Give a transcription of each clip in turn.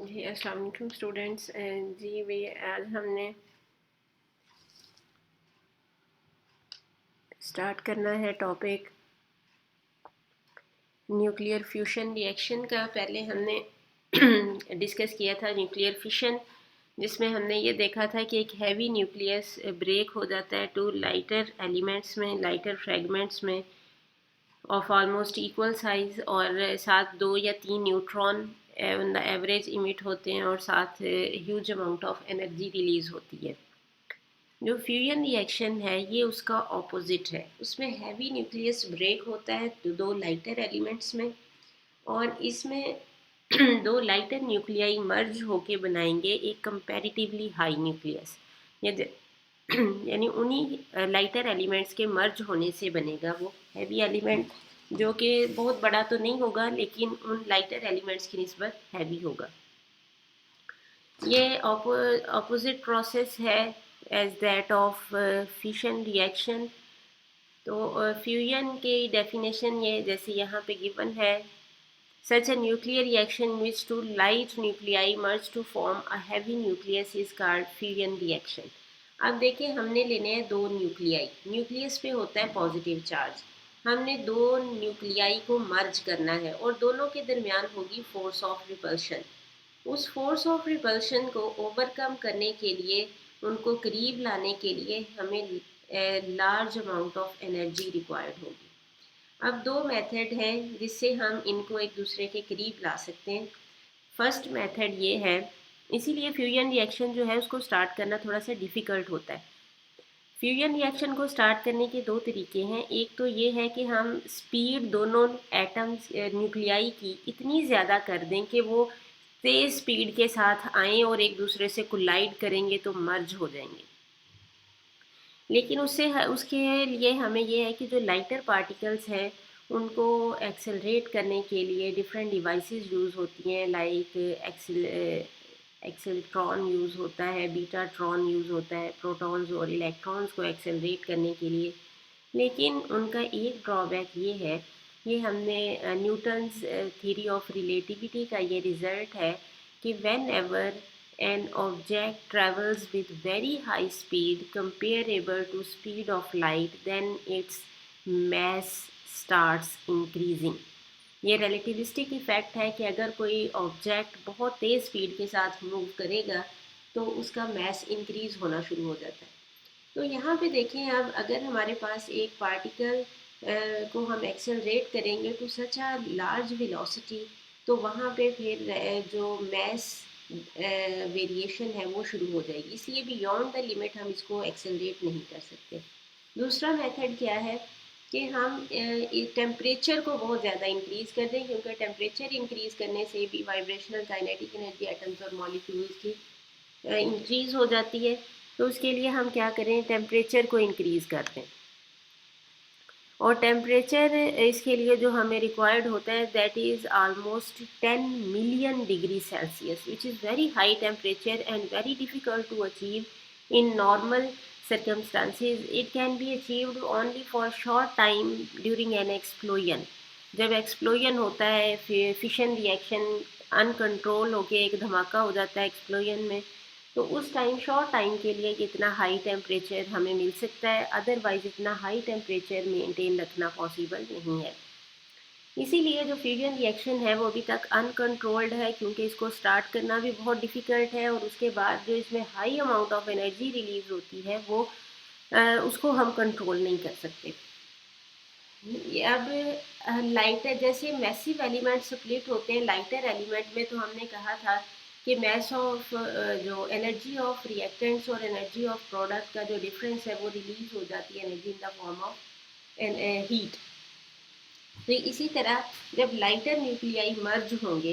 जी अस्सलाम वालेकुम स्टूडेंट्स। जी वे आज हमने स्टार्ट करना है टॉपिक न्यूक्लियर फ्यूशन रिएक्शन का। पहले हमने डिस्कस किया था न्यूक्लियर फिशन, जिसमें हमने ये देखा था कि एक हैवी न्यूक्लियस ब्रेक हो जाता है टू लाइटर एलिमेंट्स में, लाइटर फ्रेगमेंट्स में ऑफ ऑलमोस्ट इक्वल साइज, और साथ 2 या 3 neutron on the average emit होते हैं और साथ huge amount of energy release होती है। जो फ्यूजन रिएक्शन है ये उसका ऑपोजिट है। उसमें हैवी न्यूक्लियस ब्रेक होता है तो 2 लाइटर एलिमेंट्स में, और इसमें 2 लाइटर न्यूक्लियाई मर्ज होके बनाएंगे एक कंपैरेटिवली हाई न्यूक्लियस। यानी उन्हीं लाइटर एलिमेंट्स के मर्ज होने से बनेगा वो हैवी एलिमेंट, जो कि बहुत बड़ा तो नहीं होगा लेकिन उन लाइटर एलिमेंट्स की निस्बत हैवी होगा। ये ऑपोजिट प्रोसेस है as that of fission reaction. तो फ्यूजन की डेफिनेशन ये जैसे यहाँ पे गिवन है, सच a nuclear reaction in which 2 light nuclei merge to form a heavy nucleus is called fusion reaction। अब देखिए हमने लेने हैं 2 न्यूक्लियाई, न्यूक्लियस पे होता है पॉजिटिव चार्ज, हमने 2 न्यूक्लियाई को मर्ज करना है और दोनों के दरमियान होगी फोर्स ऑफ रिपल्शन। उस फोर्स ऑफ रिपल्शन को ओवरकम करने के लिए, उनको करीब लाने के लिए हमें large amount of energy required होगी। अब 2 मेथड हैं जिससे हम इनको एक दूसरे के करीब ला सकते हैं। फर्स्ट मेथड ये है, इसीलिए फ्यूजन रिएक्शन जो है उसको स्टार्ट करना थोड़ा सा डिफ़िकल्ट होता है। फ्यूजन रिएक्शन को स्टार्ट करने के 2 तरीके हैं। एक तो ये है कि हम स्पीड दोनों एटम्स न्यूक्लियाई की इतनी ज़्यादा कर दें कि वो तेज़ स्पीड के साथ आएँ और एक दूसरे से कोलाइड करेंगे तो मर्ज हो जाएंगे। लेकिन उसके लिए हमें ये है कि जो लाइटर पार्टिकल्स हैं उनको एक्सेलरेट करने के लिए डिफरेंट डिवाइसेस यूज़ होती हैं, लाइक एक्सेलट्रॉन यूज़ होता है, बीटाट्रॉन यूज़ होता है प्रोटॉन्स और इलेक्ट्रॉन्स को एक्सेलरेट करने के लिए। लेकिन उनका एक ड्रॉबैक ये है, ये हमने न्यूटन्स थ्योरी ऑफ रिलेटिविटी का ये रिज़ल्ट है कि when ever an object travels with very high speed comparable to speed of light, then its mass starts increasing। ये रिलेटिविस्टिक इफेक्ट है कि अगर कोई ऑब्जेक्ट बहुत तेज़ स्पीड के साथ मूव करेगा तो उसका मैस इंक्रीज होना शुरू हो जाता है। तो यहाँ पे देखें, अब अगर हमारे पास एक पार्टिकल को हम एक्सेलरेट करेंगे to such a large velocity, तो वहाँ पे फिर जो मैस वेरिएशन है वो शुरू हो जाएगी, इसलिए बियॉन्ड द लिमिट हम इसको एक्सेलरेट नहीं कर सकते। दूसरा मेथड क्या है कि हम टेम्परेचर को बहुत ज़्यादा इंक्रीज़ कर दें, क्योंकि टेम्परेचर इंक्रीज़ करने से भी वाइब्रेशनल काइनेटिक एनर्जी एटम्स और मॉलिक्यूल्स की इंक्रीज़ हो जाती है। तो उसके लिए हम क्या करें, टेम्परेचर को इंक्रीज़ कर दें। और टेम्परेचर इसके लिए जो हमें रिक्वायर्ड होता है that is almost 10 million degree Celsius, which is very high temperature and very difficult to achieve in normal circumstances। It can be achieved only for short time during an explosion। जब explosion होता है, fission reaction uncontrol होके एक धमाका हो जाता है explosion में, तो उस टाइम शॉर्ट टाइम के लिए इतना हाई टेम्परेचर हमें मिल सकता है, अदरवाइज इतना हाई टेम्परेचर मेंटेन रखना पॉसिबल नहीं है। इसीलिए जो फ्यूजन रिएक्शन है वो अभी तक अनकंट्रोल्ड है, क्योंकि इसको स्टार्ट करना भी बहुत डिफ़िकल्ट है, और उसके बाद जो इसमें high amount of energy release होती है वो उसको हम कंट्रोल नहीं कर सकते। अब लाइटर जैसे मैसिव एलिमेंट स्प्लिट होते हैं लाइटर एलिमेंट में, तो हमने कहा था कि मैस ऑफ जो एनर्जी ऑफ रिएक्टेंट्स और एनर्जी ऑफ प्रोडक्ट का जो डिफरेंस है वो रिलीज हो जाती है energy in the form of heat. तो इसी तरह जब लाइटर न्यूक्लियाई मर्ज होंगे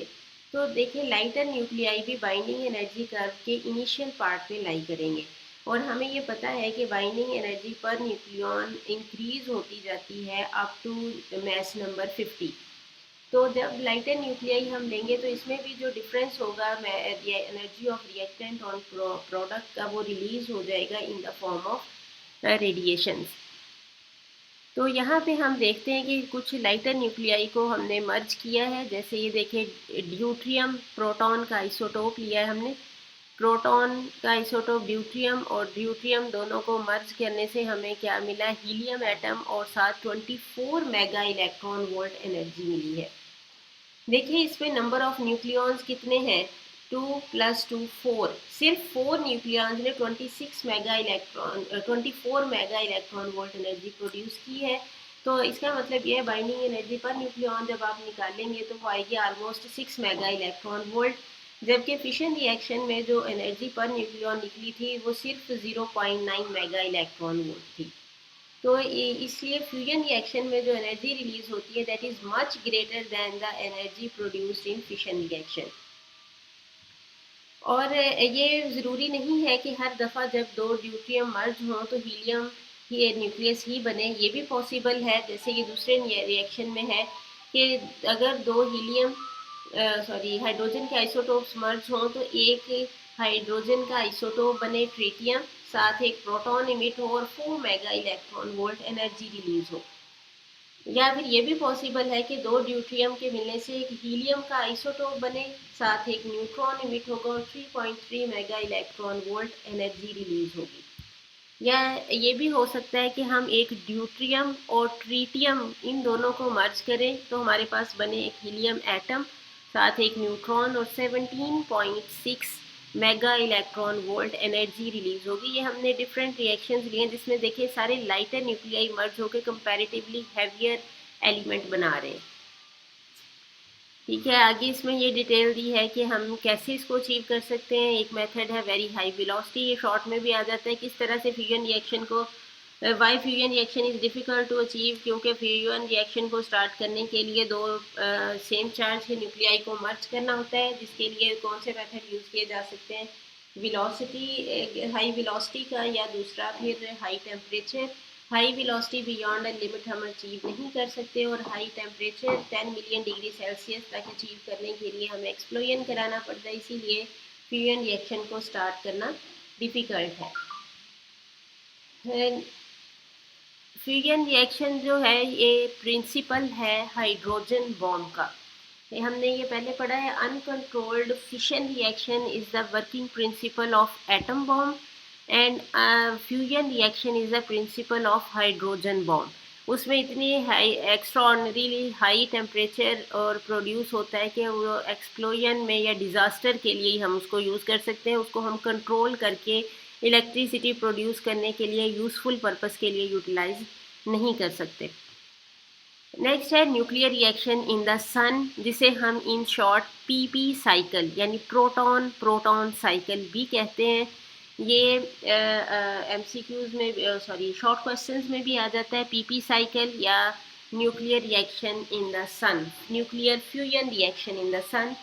तो देखिए लाइटर न्यूक्लियाई भी बाइंडिंग एनर्जी कर्व के इनिशियल पार्ट में लाई करेंगे, और हमें ये पता है कि binding energy per nucleon increase होती जाती है अप टू मैस नंबर 50। तो जब लाइटर न्यूक्लियाई हम लेंगे तो इसमें भी जो डिफरेंस होगा एनर्जी ऑफ रिएक्टेंट और प्रोडक्ट का, वो रिलीज हो जाएगा in the form of radiations. तो यहाँ पे हम देखते हैं कि कुछ लाइटर न्यूक्लियाई को हमने मर्ज किया है। जैसे ये देखिए ड्यूट्रियम प्रोटॉन का आइसोटोप लिया है हमने, प्रोटॉन का आइसोटोप ड्यूट्रियम, और ड्यूट्रियम दोनों को मर्ज करने से हमें क्या मिला, हीलियम एटम, और साथ 24 मेगा इलेक्ट्रॉन वोल्ट एनर्जी मिली है। देखिए इसमें नंबर ऑफ न्यूक्लियॉन्स कितने हैं, 2 + 2 4, सिर्फ 4 न्यूक्लियॉन्स ने 24 mega electron volt energy produce की है। तो इसका मतलब ये है बाइंडिंग एनर्जी पर न्यूक्लियॉन जब आप निकालेंगे तो वो आएगी ऑलमोस्ट 6 मेगा इलेक्ट्रॉन वोल्ट, जबकि फिशन रिएक्शन में जो एनर्जी पर न्यूक्लियॉन निकली थी वो सिर्फ 0.9 मेगा इलेक्ट्रॉन वोल्ट थी। तो इसलिए फ्यूजन रिएक्शन में जो एनर्जी रिलीज होती है that is much greater than the energy produced in fission reaction. और ये ज़रूरी नहीं है कि हर दफ़ा जब दो ड्यूट्रियम मर्ज हों तो हीलियम ही न्यूक्लियस ही बने, ये भी पॉसिबल है। जैसे कि दूसरे रिएक्शन में है कि अगर दो हीलियम हाइड्रोजन के आइसोटोप्स मर्ज हों तो एक हाइड्रोजन का आइसोटोप बने ट्रिटियम, साथ एक प्रोटॉन इमिट हो और 4 mega electron volt energy release हो। या फिर ये भी पॉसिबल है कि दो ड्यूट्रियम के मिलने से एक हीलियम का आइसोटोप बने, साथ एक न्यूट्रॉन इमिट होगा और 3.3 mega electron volt energy release होगी। या ये भी हो सकता है कि हम एक ड्यूट्रियम और ट्रीटियम इन दोनों को मर्ज करें तो हमारे पास बने एक हीलियम एटम, साथ एक न्यूट्रॉन, और 17.6 mega electron volt energy release होगी। ये हमने डिफरेंट रिएक्शंस लिए हैं जिसमें देखिए सारे लाइटर न्यूक्लियाई मर्ज होकर कंपैरेटिवली हैवियर एलिमेंट बना रहे हैं। ठीक है, आगे इसमें ये डिटेल दी है कि हम कैसे इसको अचीव कर सकते हैं। एक मेथड है वेरी हाई वेलोसिटी, ये शॉर्ट में भी आ जाता है किस तरह से फ्यूजन रिएक्शन को, why fusion reaction is difficult to achieve, क्योंकि फ्यूजन रिएक्शन को स्टार्ट करने के लिए दो सेम चार्ज के न्यूक्लियाई को मर्ज करना होता है, जिसके लिए कौन से मेथड यूज़ किए जा सकते हैं, वेलोसिटी, हाई वेलोसिटी का, या दूसरा फिर high temperature. High velocity beyond a limit हम अचीव नहीं कर सकते, और high temperature 10 million degree Celsius तक अचीव करने के लिए हमें एक्सप्लोजन कराना पड़ता है, इसीलिए फ्यूजन रिएक्शन को स्टार्ट करना डिफ़िकल्ट है। फ्यूजन रिएक्शन जो है ये प्रिंसिपल है हाइड्रोजन बॉम्ब का। हमने ये पहले पढ़ा है, uncontrolled fission reaction is the working principle of atom bomb and fusion reaction is the principle of hydrogen bomb. उसमें इतनी हाई एक्स्ट्राऑर्डिनरी हाई टेम्परेचर और प्रोड्यूस होता है कि वो एक्सप्लोजन में या डिज़ास्टर के लिए ही हम उसको यूज़ कर सकते हैं। उसको हम कंट्रोल करके इलेक्ट्रिसिटी प्रोड्यूस करने के लिए यूज़फुल पर्पस के लिए यूटिलाइज नहीं कर सकते। नेक्स्ट है न्यूक्लियर रिएक्शन इन द सन, जिसे हम इन शॉर्ट पीपी साइकिल यानी प्रोटॉन प्रोटॉन साइकिल भी कहते हैं। ये एमसीक्यूज में शॉर्ट क्वेश्चंस में भी आ जाता है, पीपी साइकिल या nuclear reaction in the sun, nuclear fusion reaction in the sun.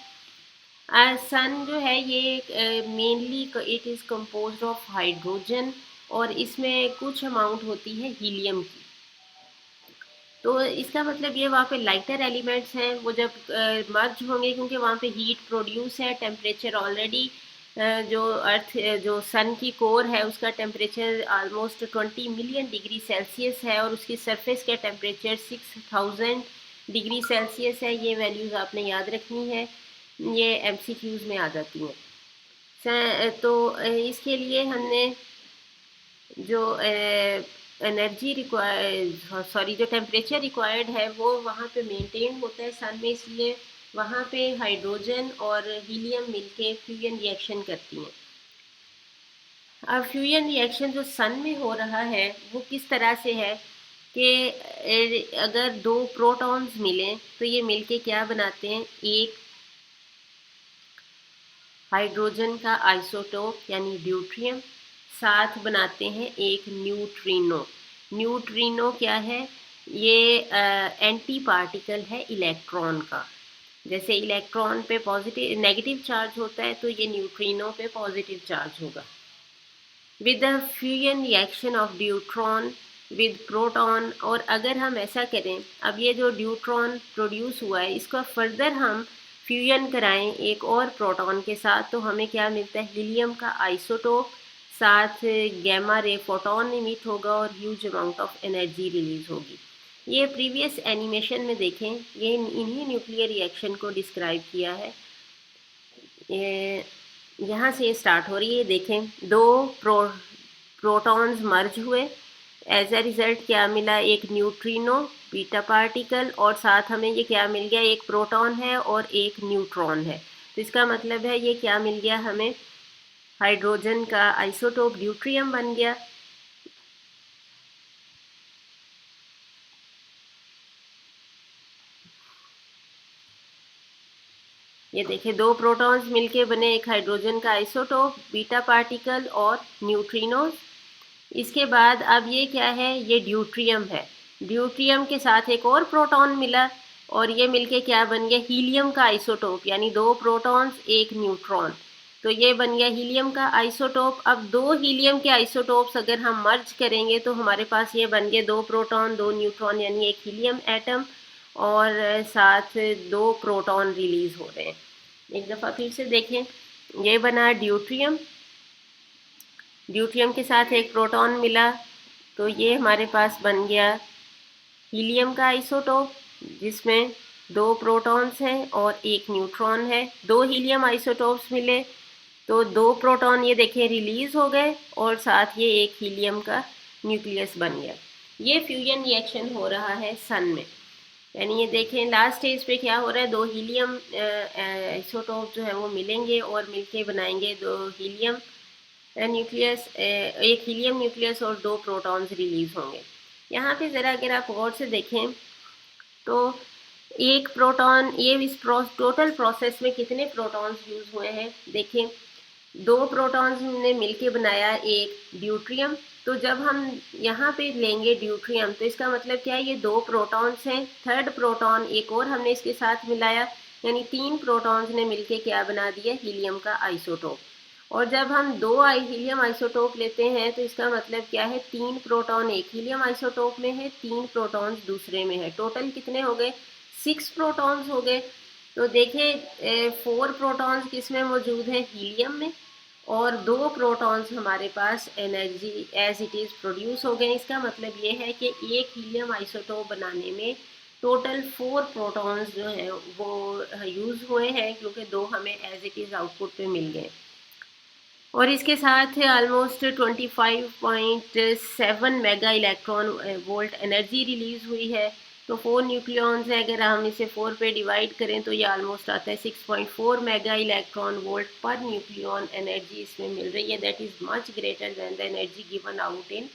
Sun जो है ये mainly it is composed of hydrogen, और इसमें कुछ अमाउंट होती है हीलियम की। तो इसका मतलब ये वहाँ पे लाइटर एलिमेंट्स हैं वो जब मर्ज होंगे, क्योंकि वहाँ पे हीट प्रोड्यूस है, टेम्परेचर ऑलरेडी जो अर्थ जो सन की कोर है उसका temperature almost 20 million degree Celsius है, और उसकी सरफेस का टेम्परेचर 6000 डिग्री सेल्सियस है। ये वैल्यूज़ आपने याद रखनी है, ये एमसीक्यूज़ में आ जाती हैं। तो इसके लिए हमने जो एनर्जी जो टेम्परेचर रिक्वायर्ड है वो वहाँ पे मेंटेन होता है सन में, इसलिए वहाँ पे हाइड्रोजन और हीलियम मिलके फ्यूजन रिएक्शन करती हैं। अब फ्यूजन रिएक्शन जो सन में हो रहा है वो किस तरह से है कि अगर दो प्रोटॉन्स मिलें तो ये मिलके क्या बनाते हैं, एक हाइड्रोजन का आइसोटोप यानी ड्यूट्रियम, साथ बनाते हैं एक न्यूट्रिनो। न्यूट्रिनो क्या है, ये एंटी पार्टिकल है इलेक्ट्रॉन का। जैसे इलेक्ट्रॉन पे पॉजिटिव नेगेटिव चार्ज होता है तो ये न्यूट्रिनो पे पॉजिटिव चार्ज होगा। With the fusion reaction of deuteron with proton, और अगर हम ऐसा करें, अब ये जो ड्यूट्रॉन प्रोड्यूस हुआ है इसका फर्दर हम फ्यूजन कराएं एक और प्रोटॉन के साथ, तो हमें क्या मिलता है, हीलियम का आइसोटोप, साथ गैमा रे फोटॉन इमिट होगा और huge amount of energy release होगी। ये प्रीवियस एनिमेशन में देखें, ये इन्हीं न्यूक्लियर रिएक्शन को डिस्क्राइब किया है। ये यहाँ से स्टार्ट हो रही है, देखें दो प्रोटॉन्स मर्ज हुए, एज अ रिजल्ट क्या मिला, एक न्यूट्रिनो बीटा पार्टिकल, और साथ हमें ये क्या मिल गया, एक प्रोटॉन है और एक न्यूट्रॉन है। तो इसका मतलब है ये क्या मिल गया हमें, हाइड्रोजन का आइसोटोप ड्यूट्रियम बन गया। ये देखिए दो प्रोटॉन्स मिलके बने एक हाइड्रोजन का आइसोटोप, बीटा पार्टिकल और न्यूट्रिनोज। इसके बाद अब ये क्या है, ये ड्यूट्रियम है। ड्यूट्रियम के साथ एक और प्रोटॉन मिला और ये मिलके क्या बन गया, हीलियम का आइसोटोप, यानी दो प्रोटॉन्स एक न्यूट्रॉन। तो ये बन गया हीलियम का आइसोटोप। अब दो हीलियम के आइसोटोप्स अगर हम मर्ज करेंगे तो हमारे पास ये बन गए दो प्रोटॉन दो न्यूट्रॉन, यानी एक हीलियम एटम, और साथ दो प्रोटॉन रिलीज हो रहे हैं। एक दफ़ा फिर से देखें, ये बना ड्यूट्रियम, ड्यूट्रियम के साथ एक प्रोटॉन मिला, तो ये हमारे पास बन गया हीलियम का आइसोटोप, जिसमें दो प्रोटॉन्स हैं और एक न्यूट्रॉन है। दो हीलियम आइसोटोप्स मिले तो दो प्रोटॉन ये देखें रिलीज हो गए, और साथ ये एक हीलियम का न्यूक्लियस बन गया। ये फ्यूजन रिएक्शन हो रहा है सन में, यानी ये देखें लास्ट स्टेज पे क्या हो रहा है, दो हीलियम आइसोटोप जो है वो मिलेंगे और मिलके बनाएंगे दो हीलियम न्यूक्लियस, एक हीलियम न्यूक्लियस और दो प्रोटॉन्स रिलीज होंगे। यहाँ पे ज़रा अगर आप गौर से देखें तो एक प्रोटॉन, ये इस टोटल प्रोसेस में कितने प्रोटॉन्स यूज़ हुए हैं, देखें दो प्रोटॉन्स ने मिलके बनाया एक ड्यूट्रियम। तो जब हम यहाँ पे लेंगे ड्यूट्रियम तो इसका मतलब क्या है, ये दो प्रोटॉन्स हैं, थर्ड प्रोटॉन एक और हमने इसके साथ मिलाया, यानी तीन प्रोटॉन्स ने मिलके क्या बना दिया, हीलियम का आइसोटोप। और जब हम दो हीलियम आइसोटोप लेते हैं तो इसका मतलब क्या है, तीन प्रोटॉन एक हीलियम आइसोटोप में है, तीन प्रोटॉन्स दूसरे में है, टोटल कितने हो गए, 6 प्रोटॉन्स हो गए। तो देखें 4 प्रोटॉन्स किस में मौजूद हैं, हीलियम में, और दो प्रोटॉन्स हमारे पास energy as it is produce हो गए। इसका मतलब ये है कि एक हीलियम आइसोटोप बनाने में टोटल 4 प्रोटॉन्स जो हैं वो यूज़ हुए हैं, क्योंकि दो हमें एज इट इज़ आउटपुट पे मिल गए। और इसके साथ almost 25.7 mega electron volt energy release हुई है। तो 4 न्यूक्लियॉन्स है, अगर हम इसे 4 पे डिवाइड करें तो ये ऑलमोस्ट आता है 6.4 मेगा इलेक्ट्रॉन वोल्ट पर न्यूक्लियॉन एनर्जी इसमें मिल रही है। That is much greater than the energy given out in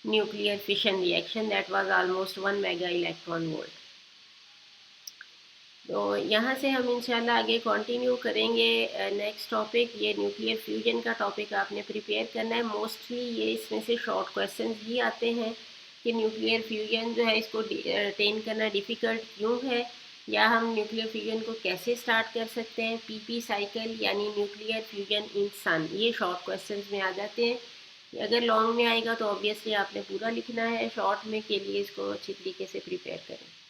nuclear fission reaction, that was almost 1 mega electron volt. तो यहाँ से हम इंशाल्लाह आगे कंटिन्यू करेंगे नेक्स्ट टॉपिक। ये न्यूक्लियर फ्यूजन का टॉपिक आपने प्रिपेयर करना है। मोस्टली ये इसमें से शॉर्ट क्वेश्चंस ही आते हैं कि न्यूक्लियर फ्यूजन जो है इसको अटेन करना डिफ़िकल्ट क्यों है, या हम न्यूक्लियर फ्यूजन को कैसे स्टार्ट कर सकते हैं, पीपी साइकिल यानी न्यूक्लियर फ्यूजन इन सन, ये शॉर्ट क्वेश्चंस में आ जाते हैं। अगर लॉन्ग में आएगा तो ऑब्वियसली आपने पूरा लिखना है, शॉर्ट में के लिए इसको अच्छी तरीके से प्रिपेयर करें।